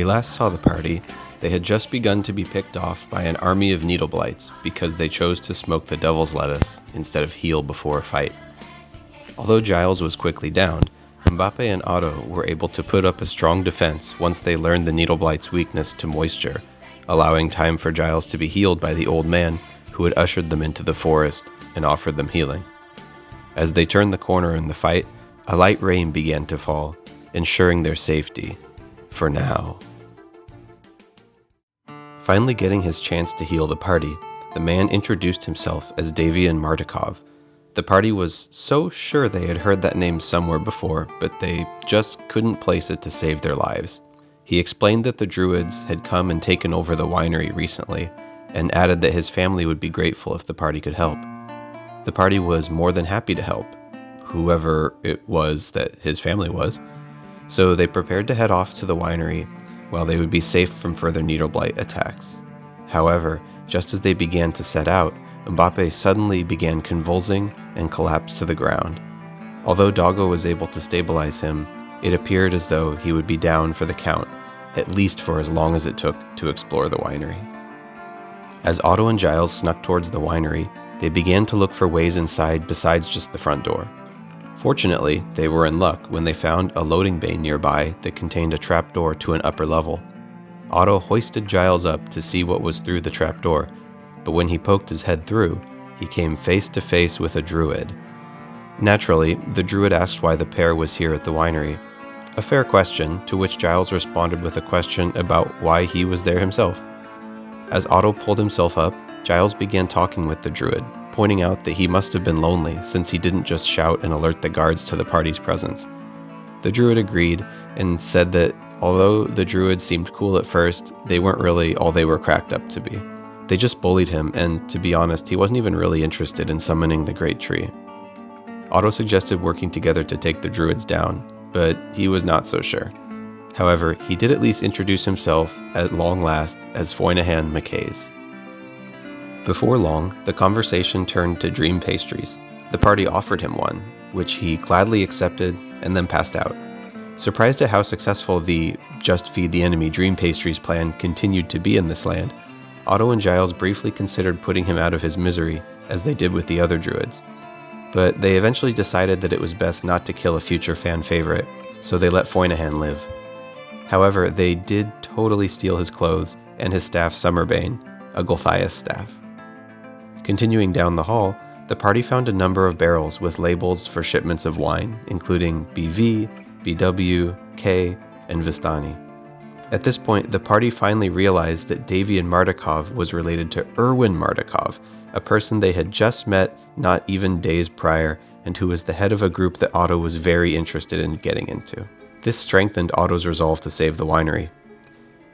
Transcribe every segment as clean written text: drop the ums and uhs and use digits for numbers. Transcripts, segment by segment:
they last saw the party, they had just begun to be picked off by an army of needle blights because they chose to smoke the devil's lettuce instead of heal before a fight. Although Giles was quickly downed, Mbappe and Otto were able to put up a strong defense once they learned the needle blight's weakness to moisture, allowing time for Giles to be healed by the old man who had ushered them into the forest and offered them healing. As they turned the corner in the fight, a light rain began to fall, ensuring their safety, for now. Finally getting his chance to heal the party, the man introduced himself as Davian Martikov. The party was so sure they had heard that name somewhere before, but they just couldn't place it to save their lives. He explained that the Druids had come and taken over the winery recently, and added that his family would be grateful if the party could help. The party was more than happy to help, whoever it was that his family was, so they prepared to head off to the winery while they would be safe from further needle blight attacks. However, just as they began to set out, Mbappe suddenly began convulsing and collapsed to the ground. Although Doggo was able to stabilize him, it appeared as though he would be down for the count, at least for as long as it took to explore the winery. As Otto and Giles snuck towards the winery, they began to look for ways inside besides just the front door. Fortunately, they were in luck when they found a loading bay nearby that contained a trapdoor to an upper level. Otto hoisted Giles up to see what was through the trapdoor, but when he poked his head through, he came face to face with a druid. Naturally, the druid asked why the pair was here at the winery. A fair question, to which Giles responded with a question about why he was there himself. As Otto pulled himself up, Giles began talking with the druid, pointing out that he must have been lonely since he didn't just shout and alert the guards to the party's presence. The druid agreed and said that although the druids seemed cool at first, they weren't really all they were cracked up to be. They just bullied him, and to be honest, he wasn't even really interested in summoning the great tree. Otto suggested working together to take the druids down, but he was not so sure. However, he did at least introduce himself at long last as Foynahan Mackays. Before long, the conversation turned to dream pastries. The party offered him one, which he gladly accepted and then passed out. Surprised at how successful the just feed the enemy dream pastries plan continued to be in this land, Otto and Giles briefly considered putting him out of his misery, as they did with the other druids. But they eventually decided that it was best not to kill a future fan favorite, so they let Foynahan live. However, they did totally steal his clothes and his staff Summerbane, a Gulthias staff. Continuing down the hall, the party found a number of barrels with labels for shipments of wine, including BV, BW, K, and Vistani. At this point, the party finally realized that Davian Martikov was related to Erwin Martikov, a person they had just met not even days prior, and who was the head of a group that Otto was very interested in getting into. This strengthened Otto's resolve to save the winery.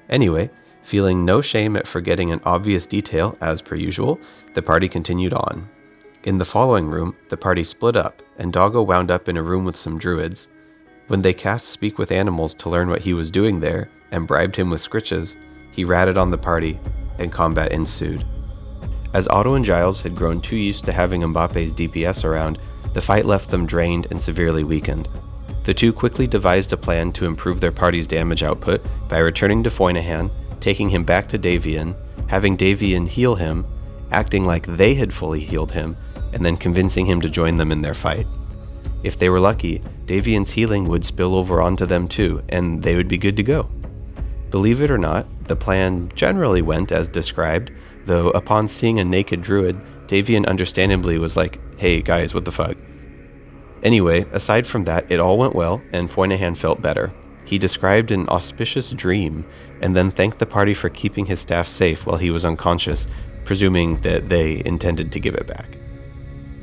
Anyway, feeling no shame at forgetting an obvious detail, as per usual, the party continued on. In the following room, the party split up, and Doggo wound up in a room with some druids. When they cast Speak with Animals to learn what he was doing there, and bribed him with scritches, he ratted on the party, and combat ensued. As Otto and Giles had grown too used to having Mbappe's DPS around, the fight left them drained and severely weakened. The two quickly devised a plan to improve their party's damage output by returning to Foynahan, taking him back to Davian, having Davian heal him, acting like they had fully healed him, and then convincing him to join them in their fight. If they were lucky, Davian's healing would spill over onto them too, and they would be good to go. Believe it or not, the plan generally went as described, though upon seeing a naked druid, Davian understandably was like, "Hey guys, what the fuck?" Anyway, aside from that, it all went well, and Foynahan felt better. He described an auspicious dream, and then thanked the party for keeping his staff safe while he was unconscious, presuming that they intended to give it back.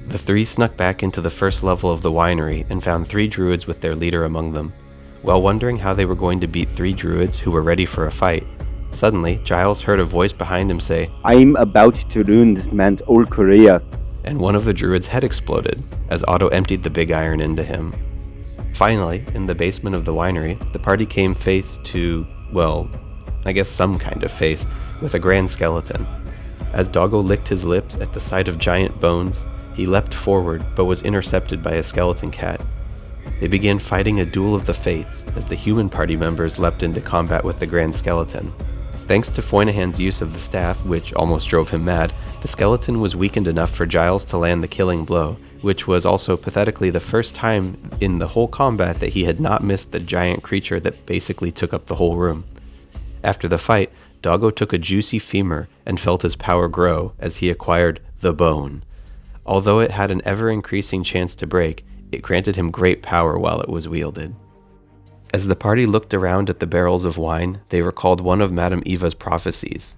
The three snuck back into the first level of the winery and found 3 druids with their leader among them. While wondering how they were going to beat 3 druids who were ready for a fight, suddenly Giles heard a voice behind him say, "I'm about to ruin this man's old career." And one of the druids' head exploded as Otto emptied the big iron into him. Finally, in the basement of the winery, the party came face to, well, I guess some kind of face, with a grand skeleton. As Doggo licked his lips at the sight of giant bones, he leapt forward but was intercepted by a skeleton cat. They began fighting a duel of the fates as the human party members leapt into combat with the Grand Skeleton. Thanks to Foynahan's use of the staff, which almost drove him mad, the skeleton was weakened enough for Giles to land the killing blow, which was also pathetically the first time in the whole combat that he had not missed the giant creature that basically took up the whole room. After the fight, Doggo took a juicy femur and felt his power grow as he acquired the bone. Although it had an ever-increasing chance to break, it granted him great power while it was wielded. As the party looked around at the barrels of wine, they recalled one of Madame Eva's prophecies.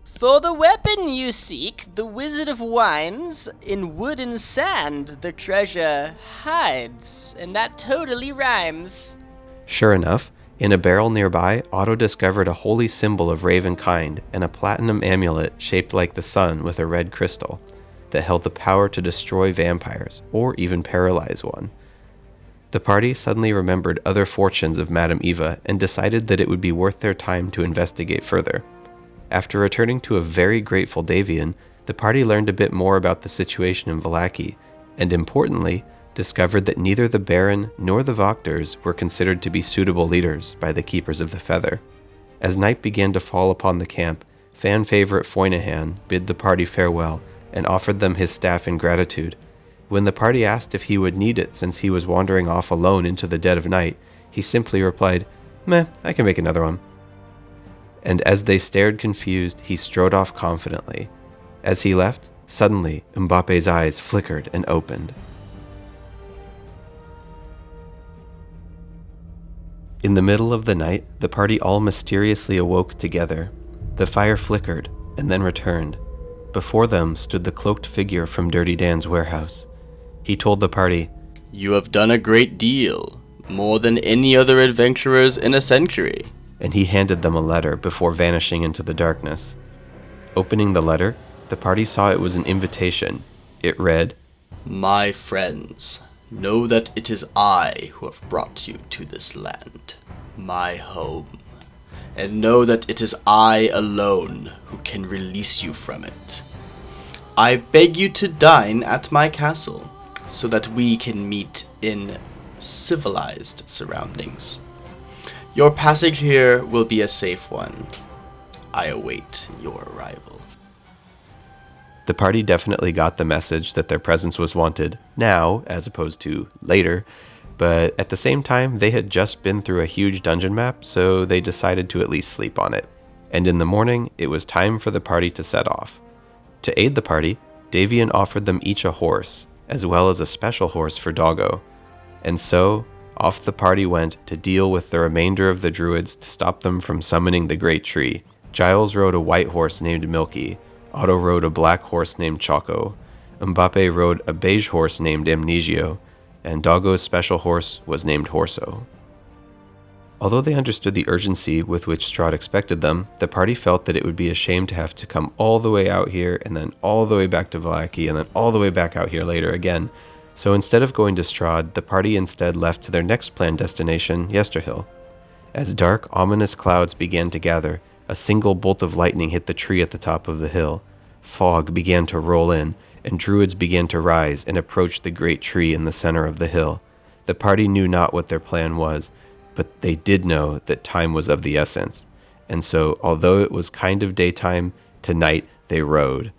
For the weapon you seek, the Wizard of Wines, in wood and sand the treasure hides, and that totally rhymes. Sure enough, in a barrel nearby, Otto discovered a holy symbol of Ravenkind and a platinum amulet shaped like the sun with a red crystal that held the power to destroy vampires, or even paralyze one. The party suddenly remembered other fortunes of Madame Eva and decided that it would be worth their time to investigate further. After returning to a very grateful Davian, the party learned a bit more about the situation in Vallaki, and importantly, discovered that neither the Baron nor the Wachters were considered to be suitable leaders by the Keepers of the Feather. As night began to fall upon the camp, fan favorite Foynahan bid the party farewell and offered them his staff in gratitude. When the party asked if he would need it since he was wandering off alone into the dead of night, he simply replied, "Meh, I can make another one." And as they stared confused, he strode off confidently. As he left, suddenly Mbappe's eyes flickered and opened. In the middle of the night, the party all mysteriously awoke together. The fire flickered and then returned. Before them stood the cloaked figure from Dirty Dan's warehouse. He told the party, You have done a great deal, more than any other adventurers in a century. And he handed them a letter before vanishing into the darkness. Opening the letter, the party saw it was an invitation. It read, My friends, know that it is I who have brought you to this land, my home, and know that it is I alone who can release you from it. I beg you to dine at my castle, so that we can meet in civilized surroundings. Your passage here will be a safe one. I await your arrival. The party definitely got the message that their presence was wanted now, as opposed to later, but at the same time, they had just been through a huge dungeon map, so they decided to at least sleep on it. And in the morning, it was time for the party to set off. To aid the party, Davian offered them each a horse, as well as a special horse for Doggo. And so, off the party went to deal with the remainder of the druids to stop them from summoning the great tree. Giles rode a white horse named Milky, Otto rode a black horse named Choco, Mbappe rode a beige horse named Amnesio, and Doggo's special horse was named Horso. Although they understood the urgency with which Strahd expected them, the party felt that it would be a shame to have to come all the way out here, and then all the way back to Vallaki, and then all the way back out here later again. So instead of going to Strahd, the party instead left to their next planned destination, Yesterhill. As dark, ominous clouds began to gather, a single bolt of lightning hit the tree at the top of the hill. Fog began to roll in, and druids began to rise and approach the great tree in the center of the hill. The party knew not what their plan was, but they did know that time was of the essence. And so, although it was kind of daytime, tonight they rode.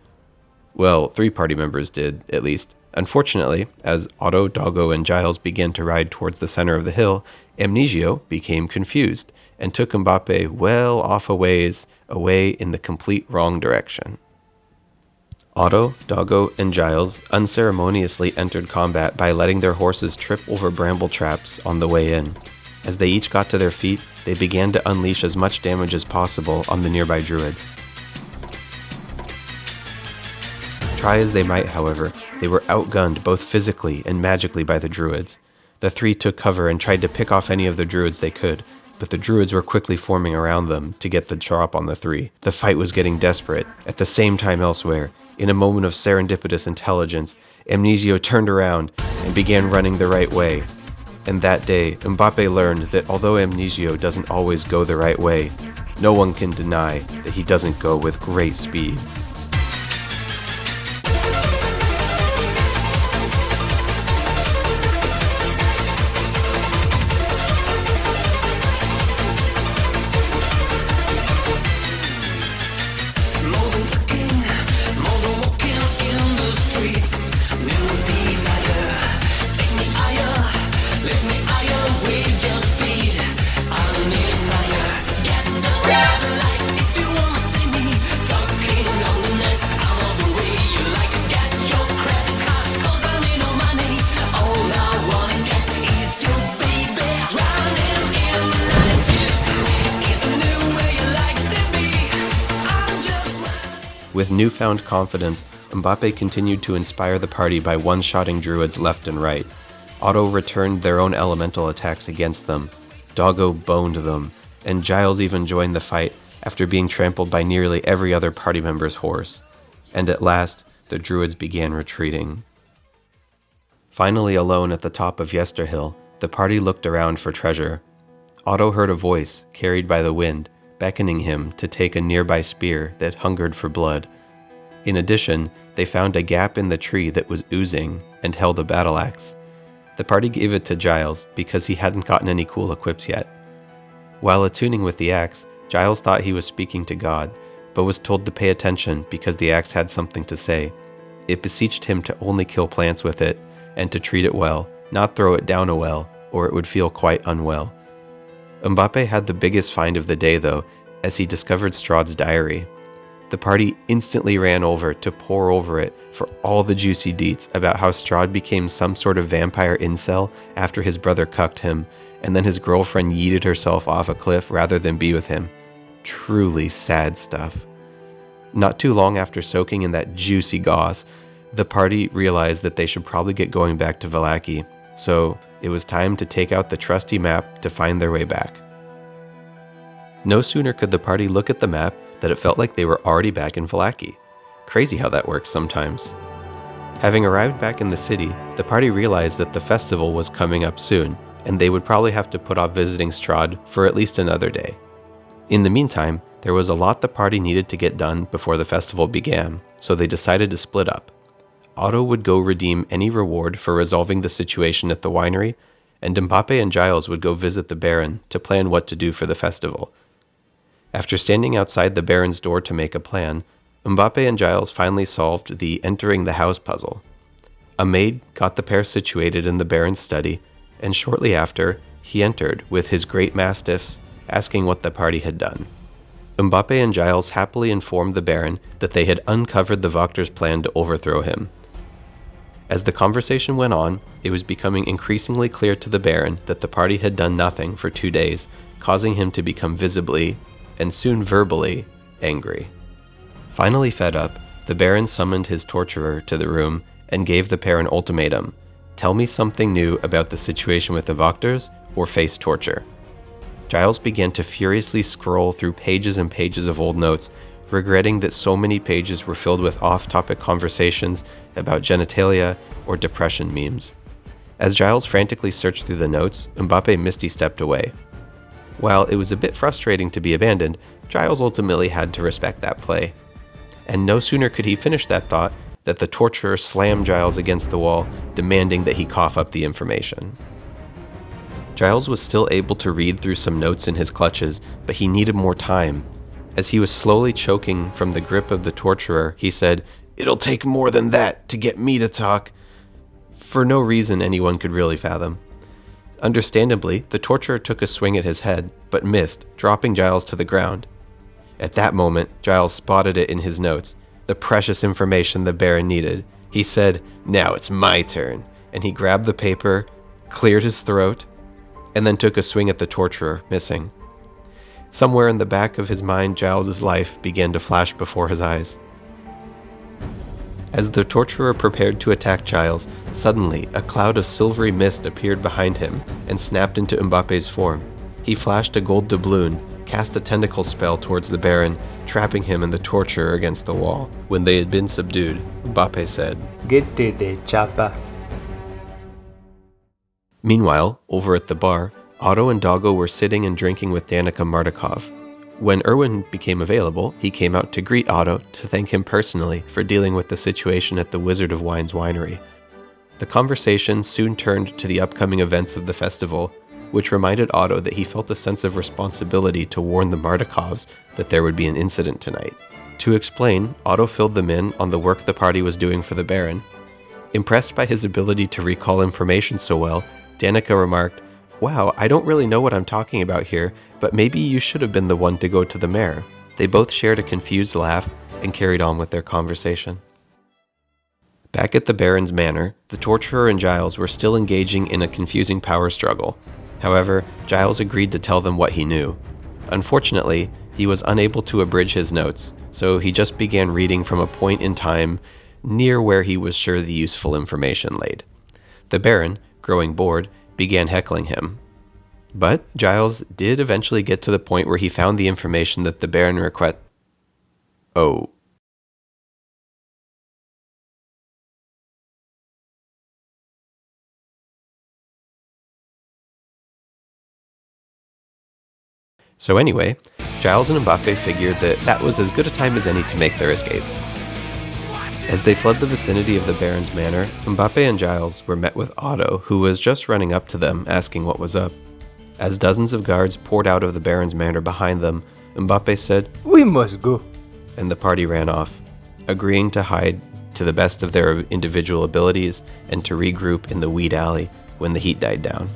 Well, 3 party members did, at least. Unfortunately, as Otto, Doggo, and Giles began to ride towards the center of the hill, Amnesio became confused and took Mbappe well off a ways away in the complete wrong direction. Otto, Doggo, and Giles unceremoniously entered combat by letting their horses trip over bramble traps on the way in. As they each got to their feet, they began to unleash as much damage as possible on the nearby druids. Try as they might, however, they were outgunned both physically and magically by the druids. The 3 took cover and tried to pick off any of the druids they could, but the druids were quickly forming around them to get the drop on the 3. The fight was getting desperate. At the same time elsewhere, in a moment of serendipitous intelligence, Amnesio turned around and began running the right way. And that day, Mbappe learned that although Amnesio doesn't always go the right way, no one can deny that he doesn't go with great speed. With newfound confidence, Mbappe continued to inspire the party by one-shotting druids left and right. Otto returned their own elemental attacks against them. Doggo boned them, and Giles even joined the fight after being trampled by nearly every other party member's horse. And at last, the druids began retreating. Finally alone at the top of Yesterhill, the party looked around for treasure. Otto heard a voice, carried by the wind, beckoning him to take a nearby spear that hungered for blood. In addition, they found a gap in the tree that was oozing and held a battle axe. The party gave it to Giles because he hadn't gotten any cool equips yet. While attuning with the axe, Giles thought he was speaking to God, but was told to pay attention because the axe had something to say. It beseeched him to only kill plants with it, and to treat it well, not throw it down a well, or it would feel quite unwell. Mbappe had the biggest find of the day though, as he discovered Strahd's diary. The party instantly ran over to pore over it for all the juicy deets about how Strahd became some sort of vampire incel after his brother cucked him, and then his girlfriend yeeted herself off a cliff rather than be with him. Truly sad stuff. Not too long after soaking in that juicy goss, the party realized that they should probably get going back to Vallaki, so it was time to take out the trusty map to find their way back. No sooner could the party look at the map that it felt like they were already back in Vallaki. Crazy how that works sometimes. Having arrived back in the city, the party realized that the festival was coming up soon, and they would probably have to put off visiting Strahd for at least another day. In the meantime, there was a lot the party needed to get done before the festival began, so they decided to split up. Otto would go redeem any reward for resolving the situation at the winery, and Mbappe and Giles would go visit the Baron to plan what to do for the festival. After standing outside the Baron's door to make a plan, Mbappe and Giles finally solved the entering the house puzzle. A maid got the pair situated in the Baron's study, and shortly after, he entered with his great mastiffs, asking what the party had done. Mbappe and Giles happily informed the Baron that they had uncovered the Voctor's plan to overthrow him. As the conversation went on, it was becoming increasingly clear to the Baron that the party had done nothing for 2 days, causing him to become visibly, and soon verbally, angry. Finally fed up, the Baron summoned his torturer to the room and gave the pair an ultimatum: tell me something new about the situation with the Voctors, or face torture. Giles began to furiously scroll through pages and pages of old notes, regretting that so many pages were filled with off-topic conversations about genitalia or depression memes. As Giles frantically searched through the notes, Mbappe misty-stepped away. While it was a bit frustrating to be abandoned, Giles ultimately had to respect that play. And no sooner could he finish that thought that the torturer slammed Giles against the wall, demanding that he cough up the information. Giles was still able to read through some notes in his clutches, but he needed more time. As he was slowly choking from the grip of the torturer, he said, "It'll take more than that to get me to talk," for no reason anyone could really fathom. Understandably, the torturer took a swing at his head, but missed, dropping Giles to the ground. At that moment, Giles spotted it in his notes, the precious information the Baron needed. He said, "Now it's my turn," and he grabbed the paper, cleared his throat, and then took a swing at the torturer, missing. Somewhere in the back of his mind, Giles's life began to flash before his eyes. As the torturer prepared to attack Giles, suddenly a cloud of silvery mist appeared behind him and snapped into Mbappe's form. He flashed a gold doubloon, cast a tentacle spell towards the Baron, trapping him and the torturer against the wall. When they had been subdued, Mbappe said, "Get to the chopper." Meanwhile, over at the bar, Otto and Doggo were sitting and drinking with Danica Mardukov. When Erwin became available, he came out to greet Otto to thank him personally for dealing with the situation at the Wizard of Wine's winery. The conversation soon turned to the upcoming events of the festival, which reminded Otto that he felt a sense of responsibility to warn the Mardukovs that there would be an incident tonight. To explain, Otto filled them in on the work the party was doing for the Baron. Impressed by his ability to recall information so well, Danica remarked, "Wow, I don't really know what I'm talking about here, but maybe you should have been the one to go to the mayor." They both shared a confused laugh and carried on with their conversation. Back at the Baron's manor, the torturer and Giles were still engaging in a confusing power struggle. However, Giles agreed to tell them what he knew. Unfortunately, He was unable to abridge his notes, so he just began reading from a point in time near where he was sure the useful information laid. The Baron, growing bored, began heckling him. But Giles did eventually get to the point where he found the information that the Baron requested. Oh. So anyway, Giles and Mbappe figured that was as good a time as any to make their escape. As they fled the vicinity of the Baron's manor, Mbappe and Giles were met with Otto, who was just running up to them, asking what was up. As dozens of guards poured out of the Baron's manor behind them, Mbappe said, We must go. and the party ran off, agreeing to hide to the best of their individual abilities and to regroup in the weed alley when the heat died down.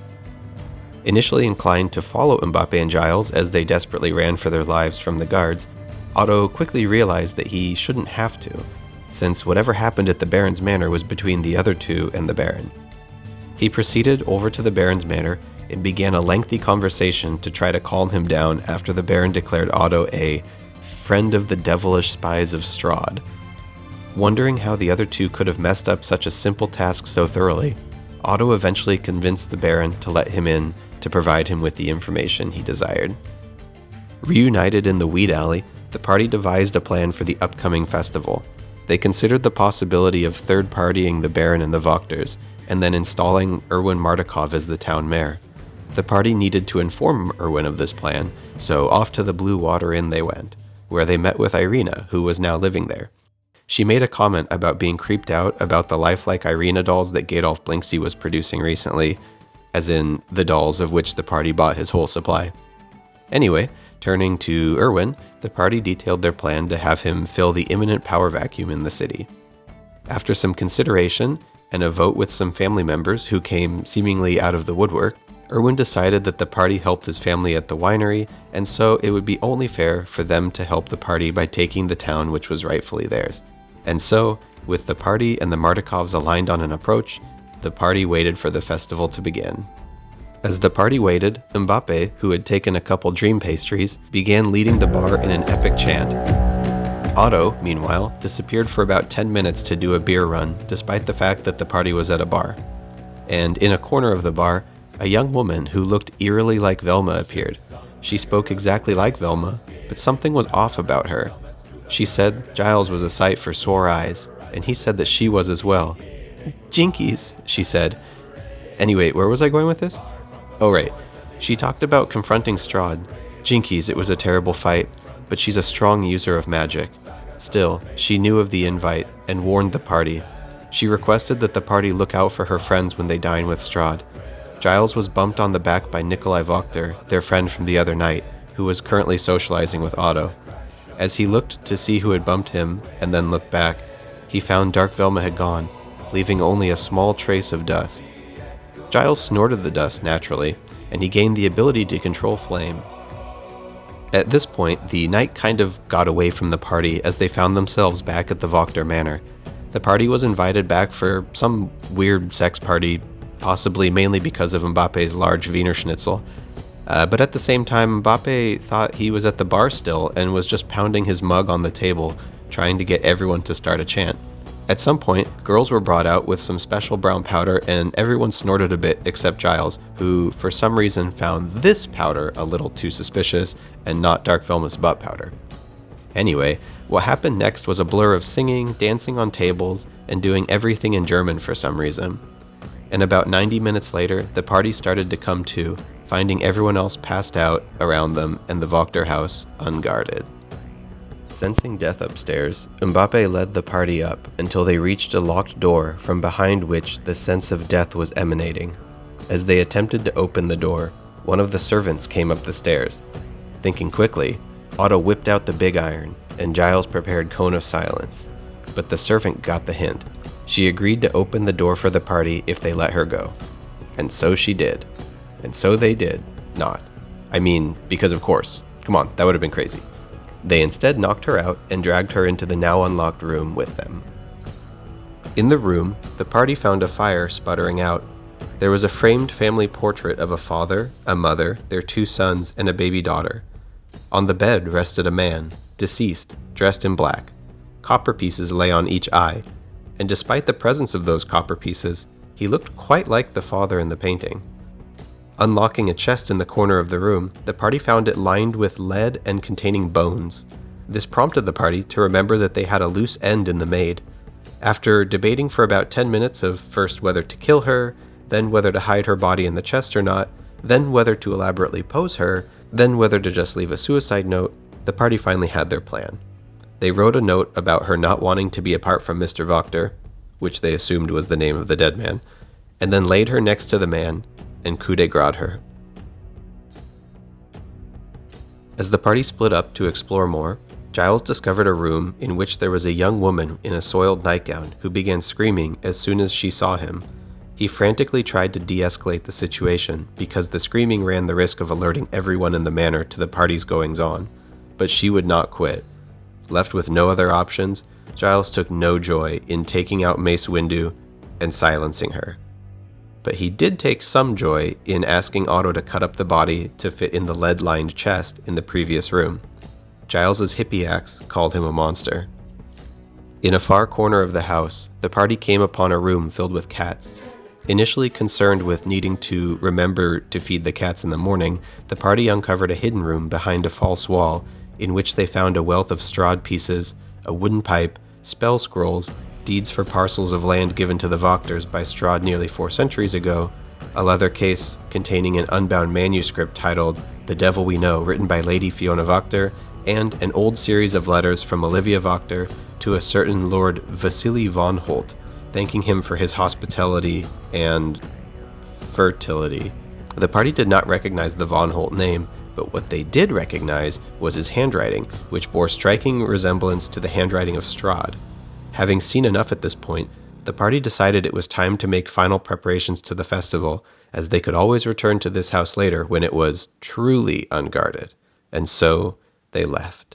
Initially inclined to follow Mbappe and Giles as they desperately ran for their lives from the guards, Otto quickly realized that he shouldn't have to, since whatever happened at the Baron's manor was between the other two and the Baron. He proceeded over to the Baron's manor and began a lengthy conversation to try to calm him down after the Baron declared Otto a friend of the devilish spies of Strahd. Wondering how the other two could have messed up such a simple task so thoroughly, Otto eventually convinced the Baron to let him in to provide him with the information he desired. Reunited in the weed alley, the party devised a plan for the upcoming festival. They considered the possibility of third-partying the Baron and the Wachters, and then installing Erwin Martikov as the town mayor. The party needed to inform Erwin of this plan, so off to the Blue Water Inn they went, where they met with Irina, who was now living there. She made a comment about being creeped out about the lifelike Irina dolls that Gadolf Blinksy was producing recently, as in the dolls of which the party bought his whole supply. Anyway, turning to Erwin, the party detailed their plan to have him fill the imminent power vacuum in the city. After some consideration and a vote with some family members who came seemingly out of the woodwork, Erwin decided that the party helped his family at the winery, and so it would be only fair for them to help the party by taking the town which was rightfully theirs. And so, with the party and the Martikovs aligned on an approach, the party waited for the festival to begin. As the party waited, Mbappe, who had taken a couple dream pastries, began leading the bar in an epic chant. Otto, meanwhile, disappeared for about 10 minutes to do a beer run, despite the fact that the party was at a bar. And in a corner of the bar, a young woman who looked eerily like Velma appeared. She spoke exactly like Velma, but something was off about her. She said Giles was a sight for sore eyes, and he said that she was as well. Jinkies, she said. Anyway, where was I going with this? Oh right, she talked about confronting Strahd. Jinkies, it was a terrible fight, but she's a strong user of magic. Still, she knew of the invite and warned the party. She requested that the party look out for her friends when they dine with Strahd. Giles was bumped on the back by Nikolai Wachter, their friend from the other night, who was currently socializing with Otto. As he looked to see who had bumped him, and then looked back, he found Dark Velma had gone, leaving only a small trace of dust. Giles snorted the dust naturally, and he gained the ability to control flame. At this point, the night kind of got away from the party as they found themselves back at the Wachter Manor. The party was invited back for some weird sex party, possibly mainly because of Mbappe's large Wiener Schnitzel. But at the same time, Mbappe thought he was at the bar still and was just pounding his mug on the table, trying to get everyone to start a chant. At some point, girls were brought out with some special brown powder and everyone snorted a bit except Giles, who for some reason found this powder a little too suspicious and not Dark Velma's butt powder. Anyway, what happened next was a blur of singing, dancing on tables, and doing everything in German for some reason. And about 90 minutes later, the party started to come to, finding everyone else passed out around them and the Wachter house unguarded. Sensing death upstairs, Mbappe led the party up until they reached a locked door from behind which the sense of death was emanating. As they attempted to open the door, one of the servants came up the stairs. Thinking quickly, Otto whipped out the big iron, and Giles prepared Cone of Silence. But the servant got the hint. She agreed to open the door for the party if they let her go. And so she did. And so they did. Not. I mean, because of course. Come on, that would have been crazy. They instead knocked her out and dragged her into the now unlocked room with them. In the room, the party found a fire sputtering out. There was a framed family portrait of a father, a mother, their 2 sons, and a baby daughter. On the bed rested a man, deceased, dressed in black. Copper pieces lay on each eye, and despite the presence of those copper pieces, he looked quite like the father in the painting. Unlocking a chest in the corner of the room, the party found it lined with lead and containing bones. This prompted the party to remember that they had a loose end in the maid. After debating for about 10 minutes of first whether to kill her, then whether to hide her body in the chest or not, then whether to elaborately pose her, then whether to just leave a suicide note, the party finally had their plan. They wrote a note about her not wanting to be apart from Mr. Wachter, which they assumed was the name of the dead man, and then laid her next to the man and coup de grace her. As the party split up to explore more, Giles discovered a room in which there was a young woman in a soiled nightgown who began screaming as soon as she saw him. He frantically tried to de-escalate the situation because the screaming ran the risk of alerting everyone in the manor to the party's goings-on, but she would not quit. Left with no other options, Giles took no joy in taking out Mace Windu and silencing her. But he did take some joy in asking Otto to cut up the body to fit in the lead-lined chest in the previous room. Giles's hippie axe called him a monster. In a far corner of the house, the party came upon a room filled with cats. Initially concerned with needing to remember to feed the cats in the morning, the party uncovered a hidden room behind a false wall, in which they found a wealth of strawed pieces, a wooden pipe, spell scrolls, deeds for parcels of land given to the Wachters by Strahd nearly 4 centuries ago, a leather case containing an unbound manuscript titled The Devil We Know, written by Lady Fiona Wachter, and an old series of letters from Olivia Wachter to a certain Lord Vasily von Holt, thanking him for his hospitality and fertility. The party did not recognize the von Holt name, but what they did recognize was his handwriting, which bore striking resemblance to the handwriting of Strahd. Having seen enough at this point, the party decided it was time to make final preparations to the festival, as they could always return to this house later when it was truly unguarded. And so they left.